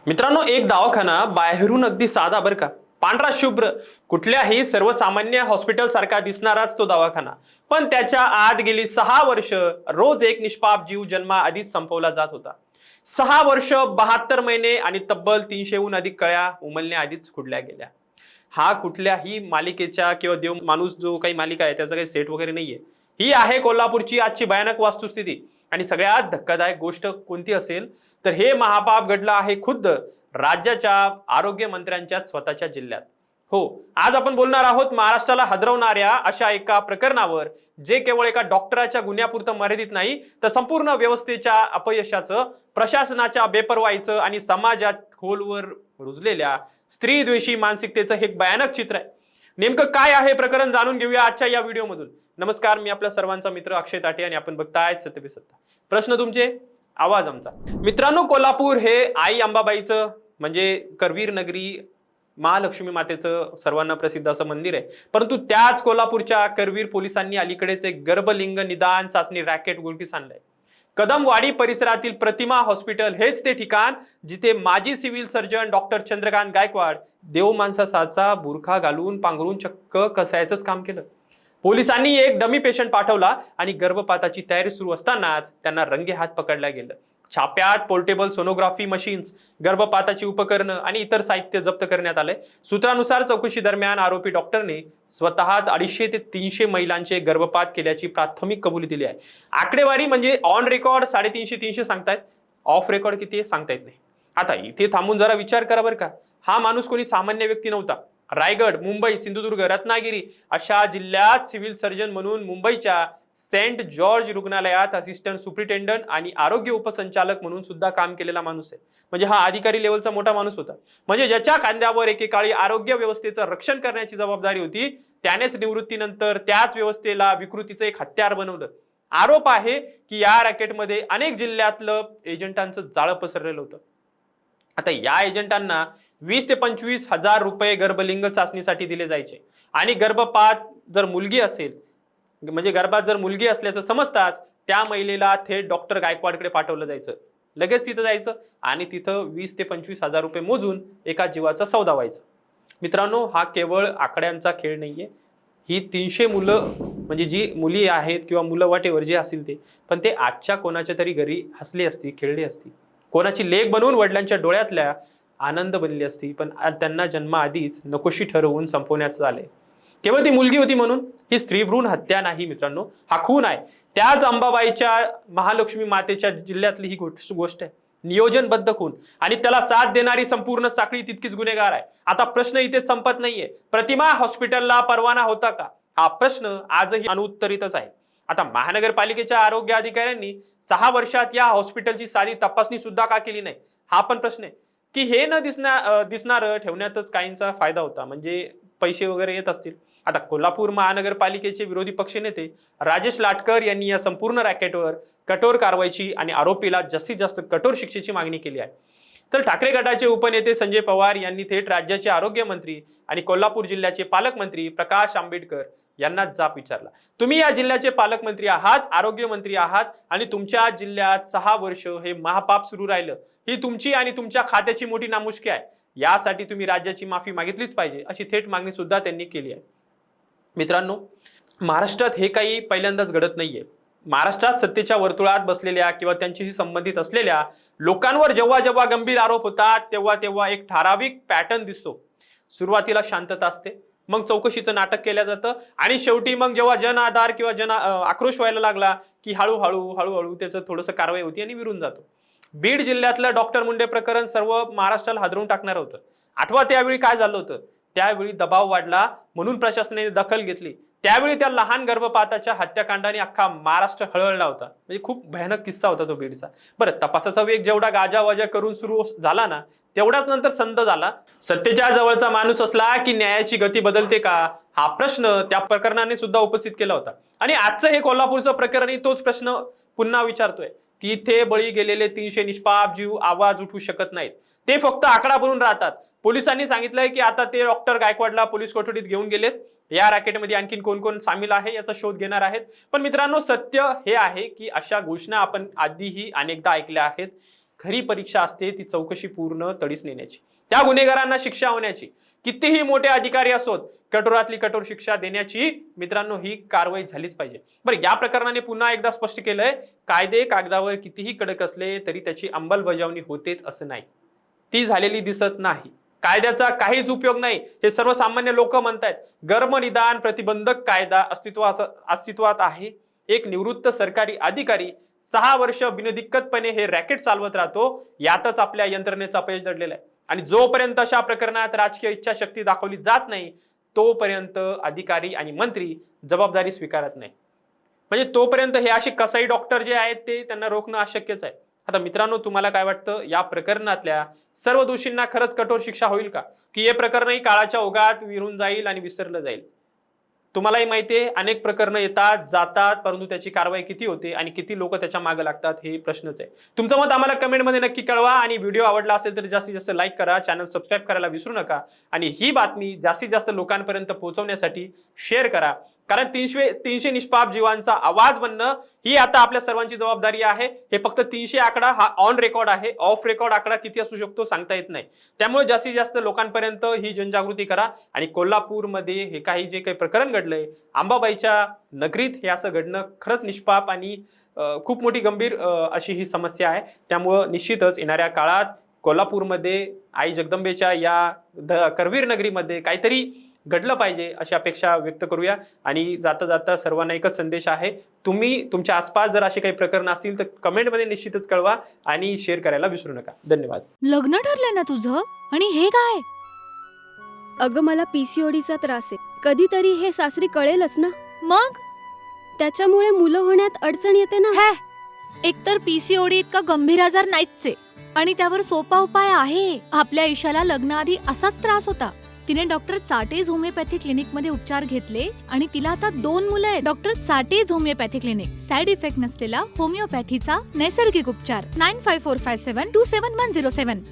मित्रांनो, एक दवाखाना बाहेरून अगदी साधा बरं का, पांढरा शुभ्र, कुठल्याही सर्वसामान्य हॉस्पिटल सारखा दिसणाराच तो दवाखाना. पण त्याच्या आत गेली 6 वर्ष रोज एक निष्पाप जीव जन्माआधीच संपवला जात होता. 6 वर्ष, 72 महिने आणि तब्बल 300हून अधिक कळ्या उमलण्याआधीच खुडल्या गेल्या. हा कुठल्याही मालिकेच्या किंवा देव माणूस जो काही मालिका आहे त्याचा काही सेट वगैरे नाहीये. ही आहे कोल्हापूरची आजची भयानक वास्तुस्थिती. आणि सगळ्यात धक्कादायक गोष्ट कोणती असेल तर हे महापाप घडलं आहे खुद्द राज्याच्या आरोग्य मंत्र्यांच्या स्वतःच्या जिल्ह्यात. हो, आज आपण बोलणार आहोत महाराष्ट्राला हादरवणाऱ्या अशा एका प्रकरणावर, जे केवळ एका डॉक्टराच्या गुन्ह्यापुरतं मर्यादित नाही तर संपूर्ण व्यवस्थेच्या अपयशाचं, प्रशासनाच्या बेपर्वाईचं आणि समाजात खोलवर रुजलेल्या स्त्रीद्वेषी मानसिकतेचं हे एक भयानक चित्र आहे. नेमकं काय आहे प्रकरण जाणून घेऊया आजच्या या व्हिडिओमधून. नमस्कार, मी आपल्या सर्वांचा मित्र अक्षय ताटे आणि आपण बघताय सत्य पे सत्ता. प्रश्न तुमचे, आवाज आमचा. मित्रांनो, कोल्हापूर हे आई अंबाबाईचं म्हणजे करवीर नगरी, महालक्ष्मी मातेचं सर्वांना प्रसिद्ध असं मंदिर आहे. परंतु त्याच कोल्हापूरच्या करवीर पोलिसांनी अलीकडेच एक गर्भलिंग निदान चाचणी रॅकेट उघडकीस आणलंय. कदमवाडी परिसरातील प्रतिमा हॉस्पिटल हेच ते ठिकाण जिथे माजी civil surgeon doctor Chandrakant Gaikwad देव माणसाचा बुरखा घालून पांघरून चक्क कसायचंच काम केलं. पोलिसांनी एक डमी पेशंट पाठवला आणि गर्भपाताची तयारी सुरू असतानाच त्यांना रंगेहात पकडलं गेलं. छाप्यात पोर्टेबल सोनोग्राफी मशीन्स, गर्भपाताची उपकरणं आणि इतर साहित्य जप्त करण्यात आले. सूत्रानुसार चौकशी दरम्यान आरोपी डॉक्टरने स्वतःच 250 ते 300 महिलांचे गर्भपात केल्याची प्राथमिक कबुली दिली आहे. आकडेवारी म्हणजे ऑन रेकॉर्ड 350 सांगतायत, ऑफ रेकॉर्ड किती सांगता येत नाही. आता इथे थांबून जरा विचार करा बरं का, हा माणूस कोणी सामान्य व्यक्ती नव्हता. रायगड, मुंबई, सिंधुदुर्ग, रत्नागिरी अशा जिल्ह्यात सिव्हिल सर्जन म्हणून मुंबईच्या सेंट जॉर्ज रुग्णालयात असिस्टंट सुप्रिटेंडंट आणि आरोग्य उपसंचालक म्हणून सुद्धा काम केलेला माणूस आहे. म्हणजे हा अधिकारी लेवलचा मोठा माणूस होता. म्हणजे ज्याच्या खांद्यावर एकेकाळी आरोग्य व्यवस्थेचं रक्षण करण्याची जबाबदारी होती, त्यानेच निवृत्तीनंतर त्याच व्यवस्थेला विकृतीचं एक हत्यार बनवलं. आरोप आहे की या रॅकेटमध्ये अनेक जिल्ह्यातलं एजंटांचं जाळं पसरलेलं होतं. आता या एजंटांना 20 ते 25 हजार रुपये गर्भलिंग चाचणीसाठी दिले जायचे आणि गर्भपात जर मुलगी असेल, म्हणजे गर्भात जर मुलगी असल्याचं समजताच त्या महिलेला थेट डॉक्टर गायकवाडकडे पाठवलं जायचं. लगेच तिथं जायचं आणि तिथं 20 ते 25 हजार रुपये मोजून एका जीवाचा सौदा व्हायचा. मित्रांनो, हा केवळ आकड्यांचा खेळ नाहीये. ही 300 मुलं, म्हणजे जी मुली आहेत किंवा मुलं वाटेवर जे असतील ते, पण ते आजच्या कोणाच्या तरी घरी हसली असती, खेळली असती, कोणाची लेक बनवून वडिलांच्या डोळ्यातल्या आनंद बनली असती, पण त्यांना जन्माआधीच नकोशी ठरवून संपवण्याचं आलंय. केवळ ती मुलगी होती म्हणून. ही स्त्रीभ्रूण हत्या नाही मित्रांनो, हा खून आहे. त्याच अंबाबाईच्या महालक्ष्मी मातेच्या जिल्ह्यातली ही गोष्ट आहे. नियोजनबद्ध खून आणि त्याला साथ देणारी संपूर्ण साखळी तितकीच गुन्हेगार आहे. आता प्रश्न इथेच संपत नाहीये. प्रतिमा हॉस्पिटलला परवाना होता का, हा प्रश्न आजही अनुत्तरितच आहे. आता महानगरपालिकेच्या आरोग्य अधिकाऱ्यांनी 6 वर्षात या हॉस्पिटलची साधी तपासणी सुद्धा का केली नाही, हा पण प्रश्न आहे. की हे न दिसणार ठेवण्यातच काहींचा फायदा होता, म्हणजे पैसे वगैरे येत असतील. आता कोल्हापूर महानगरपालिकेचे विरोधी पक्षनेते राजेश लाटकर यांनी या संपूर्ण रॅकेटवर कठोर कारवाईची आणि आरोपीला जास्तीत जास्त कठोर शिक्षेची मागणी केली आहे. तर ठाकरे गटाचे उपनेते संजय पवार यांनी थेट राज्याचे आरोग्य मंत्री आणि कोल्हापूर जिल्ह्याचे पालकमंत्री प्रकाश आंबेडकर यांना जाब विचारला. तुम्ही या जिल्ह्याचे पालकमंत्री आहात, आरोग्य मंत्री आहात आणि तुमच्या जिल्ह्यात 6 वर्ष हे महापाप सुरू राहिलं, ही तुमची आणि तुमच्या खात्याची मोठी नामुष्की आहे. यासाठी तुम्ही राज्याची माफी मागितलीच पाहिजे, अशी थेट मागणी सुद्धा त्यांनी केली आहे. मित्रांनो, महाराष्ट्रात हे काही पहिल्यांदाच घडत नाहीये. महाराष्ट्रात सत्तेच्या वर्तुळात बसलेल्या किंवा त्यांच्याशी संबंधित असलेल्या लोकांवर जेव्हा जेव्हा गंभीर आरोप होतात तेव्हा तेव्हा एक ठराविक पॅटर्न दिसतो. सुरुवातीला शांतता असते, मग चौकशीचं नाटक केलं जातं आणि शेवटी मग जेव्हा जन आधार किंवा आक्रोश व्हायला लागला की हळूहळू त्याचं थोडंसं कारवाई होती आणि विरून जातो. बीड जिल्ह्यातलं डॉक्टर मुंडे प्रकरण सर्व महाराष्ट्राला हादरवून टाकणार होतं. आठवा त्यावेळी काय झालं होतं, त्यावेळी दबाव वाढला म्हणून प्रशासनाने दखल घेतली. त्यावेळी त्या लहान गर्भपाताच्या हत्याकांडाने अख्खा महाराष्ट्र हळहळला होता. म्हणजे खूप भयानक किस्सा होता तो बीडचा. बरं, तपासाचा वेग जेवढा गाजावाजा करून सुरू झाला ना, तेवढाच नंतर संद झाला. सत्तेच्या जवळचा माणूस असला की न्यायाची गती बदलते का, हा प्रश्न त्या प्रकरणाने सुद्धा उपस्थित केला होता. आणि आजचं हे कोल्हापूरचं प्रकरणही तोच प्रश्न पुन्हा विचारतोय की इथे बळी गेलेले 300 निष्पाप जीव आवाज उठवू शकत नाहीत, ते फक्त आकडा बनून राहतात. पोलिसांनी सांगितलंय की आता ते डॉक्टर गायकवाडला पोलीस कोठडीत घेऊन गेलेत. या रॅकेटमध्ये आणखीन कोण कोण सामील आहे याचा शोध घेणार आहेत. पण मित्रांनो, सत्य हे आहे की अशा घोषणा आपण आधीही अनेकदा ऐकल्या आहेत. खरी परीक्षा असते ती चौकशी पूर्ण तडीस नेण्याची, त्या गुन्हेगारांना शिक्षा होण्याची, कितीही मोठे अधिकारी असोत कठोरातली कठोर शिक्षा देण्याची मित्रांनो ही कारवाई झालीच पाहिजे. बरं, या प्रकरणाने पुन्हा एकदा स्पष्ट केलंय, कायदे कागदावर कितीही कडक असले तरी त्याची अंमलबजावणी होतेच असं नाही, ती झालेली दिसत नाही. कायद्याचा काहीच उपयोग नाही हे सर्वसामान्य लोक म्हणतायत. गर्भनिदान प्रतिबंधक कायदा अस्तित्वात आहे. एक निवृत्त सरकारी अधिकारी 6 वर्ष बिनदिक्कतपणे हे रॅकेट चालवत राहतो, यातच आपल्या यंत्रणेचा अपयश दडलेला आहे. आणि जोपर्यंत अशा प्रकरणात राजकीय इच्छाशक्ती दाखवली जात नाही तोपर्यंत अधिकारी आणि मंत्री जबाबदारी स्वीकारत नाही. म्हणजे तोपर्यंत हे असे कसाई डॉक्टर जे आहेत ते त्यांना रोखणं अशक्यच आहे. आता मित्रांनो, तुम्हाला काय वाटतं, या प्रकरणातल्या सर्व दोषींना खरंच कठोर शिक्षा होईल का, की हे प्रकरणही काळाच्या ओघात विरून जाईल आणि विसरलं जाईल? तुम्हालाही माहिती आहे, अनेक प्रकरणं येतात जातात, परंतु त्याची कारवाई किती होते आणि किती लोक त्याच्या मागे लागतात हे प्रश्नच आहे. तुमचं मत आम्हाला कमेंटमध्ये नक्की कळवा आणि व्हिडिओ आवडला असेल तर जास्तीत जास्त लाईक करा, चॅनल सबस्क्राईब करायला विसरू नका आणि ही बातमी जास्तीत जास्त लोकांपर्यंत पोहोचवण्यासाठी शेअर करा. कारण 300 निष्पाप जीवांचा आवाज बनणं ही आता आपल्या सर्वांची जबाबदारी आहे. हे फक्त 300 आकडा हा ऑन रेकॉर्ड आहे, ऑफ रेकॉर्ड आकडा किती असू शकतो सांगता येत नाही. त्यामुळे जास्तीत जास्त लोकांपर्यंत ही जनजागृती करा. आणि कोल्हापूरमध्ये हे जे काही प्रकरण घडलंय, अंबाबाईच्या नगरीत हे असं घडणं खरंच निष्पाप आणि खूप मोठी गंभीर अशी ही समस्या आहे. त्यामुळं निश्चितच येणाऱ्या काळात कोल्हापूरमध्ये आई जगदंबेच्या या करवीर नगरीमध्ये काहीतरी घडलं पाहिजे अशी अपेक्षा व्यक्त करूया. आणि जाता जाता सर्वांना एकच संदेश आहे, तुम्ही तुमच्या आसपास जर असे काही प्रकरण असतील तर कमेंटमध्ये निश्चितच कळवा आणि शेअर करायला विसरू नका. धन्यवाद. लग्न ठरलंय ना तुझं? आणि हे काय? अगं मला पीसीओडीचा त्रास आहे, कधीतरी हे सासरी कळेलच ना. मग त्याच्यामुळे मुलं होण्यात अडचण येते ना. हे एकतर पीसीओडी इतका गंभीर आजार नाहीच आहे आणि त्यावर सोपा उपाय आहे. आपल्या ईशाला लग्नाआधी असाच त्रास होता. तिने डॉक्टर चाटेज होमिओपॅथी क्लिनिक मध्ये उपचार घेतले आणि तिला आता 2 मुलं आहेत. डॉक्टर चाटेज होमिओपॅथी क्लिनिक, साइड इफेक्ट नसलेला होमिओपॅथीचा नैसर्गिक उपचार. 9545727107